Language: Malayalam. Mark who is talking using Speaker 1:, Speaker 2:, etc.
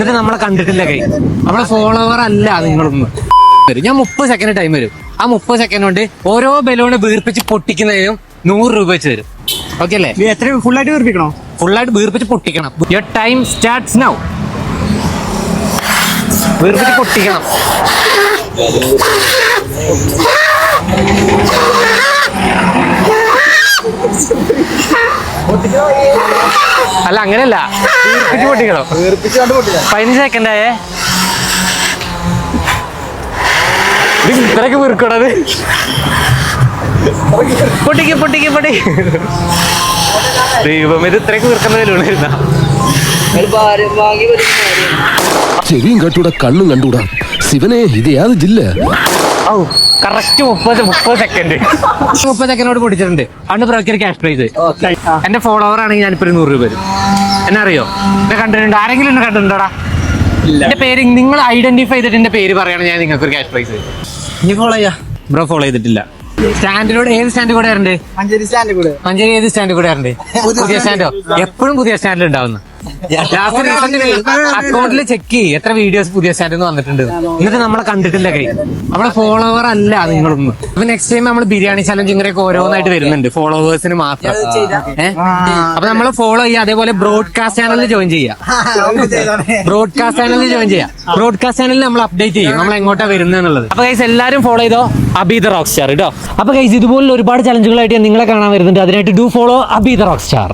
Speaker 1: എന്നിട്ട് നമ്മളെ കണ്ടിട്ടില്ല കൈ നമ്മളെ ഫോളോവർ അല്ല നിങ്ങളൊന്നും. ഞാൻ 30 സെക്കൻഡ് ടൈം വരും. ആ 30 സെക്കൻഡ് കൊണ്ട് ഓരോ ബലൂണ് വീർപ്പിച്ച് പൊട്ടിക്കുന്നതിനും 100 രൂപ വെച്ച് തരും. ഓക്കെ അല്ലേ?
Speaker 2: എത്ര ഫുള്ളായിട്ട് വീർപ്പിക്കണോ?
Speaker 1: ഫുള്ളായിട്ട് വീർപ്പിച്ച് പൊട്ടിക്കണം. Your time starts now. വീർപ്പിച്ച് പൊട്ടിക്കണം. അല്ല അങ്ങനെയല്ല, വീർപ്പിച്ച് പൊട്ടിക്കണം. 15 സെക്കൻഡ് ആയേ. ഇത്രയൊക്കെ വീർക്കണത്. പൊട്ടിക്ക് പൊട്ടിക്ക് പൊട്ടി. ദൈവം, ഇത് ഇത്രയൊക്കെ വീർക്കുന്നതിലുണ്ടായിരുന്ന
Speaker 3: ചെവിയും കട്ടൂടാ കണ്ണും കണ്ടൂടാ. ശിവനെ ഇത് യാത് ജില്ല.
Speaker 1: Correct 30 second. 30 സെക്കൻഡോട് പൊട്ടിച്ചിട്ടുണ്ട്. അന്ന് ബ്രോക്കർ ക്യാഷ് പ്രൈസ്. എന്റെ ഫോളോവർ ആണെങ്കിൽ ഞാനിപ്പോ 100 രൂപ വരും. എന്നെ അറിയോ? എന്നെ കണ്ടിട്ടുണ്ട്? ആരെങ്കിലും എന്നെ കണ്ടിട്ടുണ്ടോടാ? എന്റെ പേര് നിങ്ങൾ ഐഡന്റിഫൈ ചെയ്തിട്ട് എന്റെ പേര് പറയുകയാണെങ്കിൽ ഞാൻ നിങ്ങൾക്ക് ഒരു ക്യാഷ് പ്രൈസ് തരും.
Speaker 2: നീ ഫോളോ ചെയ്യാ.
Speaker 1: ബ്രോ ഫോളോ ചെയ്തിട്ടില്ല. സ്റ്റാൻഡിലൂടെ ഏത് സ്റ്റാൻഡ് കൂടെ വരണ്ടേ?
Speaker 2: മഞ്ചേരി സ്റ്റാൻഡ് കൂടെ.
Speaker 1: മഞ്ചേരി ഏത് സ്റ്റാൻഡ് കൂടെ വരണ്ടേ? പുതിയ സ്റ്റാൻഡോ? എപ്പോഴും പുതിയ സ്റ്റാൻഡിൽ ഉണ്ടാവുന്ന. അക്കൗണ്ടിൽ ചെക്ക് ചെയ്യ് എത്ര വീഡിയോസ് പുതിയ സ്റ്റാൻഡിൽ വന്നിട്ടുണ്ട്. എന്നിട്ട് നമ്മളെ കണ്ടിട്ടില്ല കൈ നമ്മളെ ഫോളോവർ അല്ല നിങ്ങളൊന്നും. അപ്പൊ നെക്സ്റ്റ് ടൈം നമ്മൾ ബിരിയാണി ചലഞ്ച് ഇങ്ങനെയൊക്കെ ഓരോന്നായിട്ട് വരുന്നുണ്ട് ഫോളോവേഴ്സിന് മാത്രം. അപ്പൊ നമ്മള് ഫോളോ ചെയ്യുക. അതേപോലെ ബ്രോഡ്കാസ്റ്റ് ചാനലിൽ ജോയിൻ ചെയ്യാം. ബ്രോഡ്കാസ്റ്റ് ചാനലിൽ ജോയിൻ ചെയ്യാം. ബ്രോഡ്കാസ്റ്റ് ചാനലിൽ നമ്മൾ അപ്ഡേറ്റ് ചെയ്യും നമ്മൾ എങ്ങോട്ടാ വരുന്നത്. അപ്പൊ ഗൈസ് എല്ലാരും ഫോളോ ചെയ്തോ അബി ദ റോക്ക് സ്റ്റാർ കേട്ടോ. അപ്പൊ ഗൈസ് ഇതുപോലുള്ള ഒരുപാട് ചലഞ്ചുകളായിട്ട് ഞാൻ നിങ്ങളെ കാണാൻ വരുന്നുണ്ട്. അതിനായിട്ട് do follow Abi the rock star.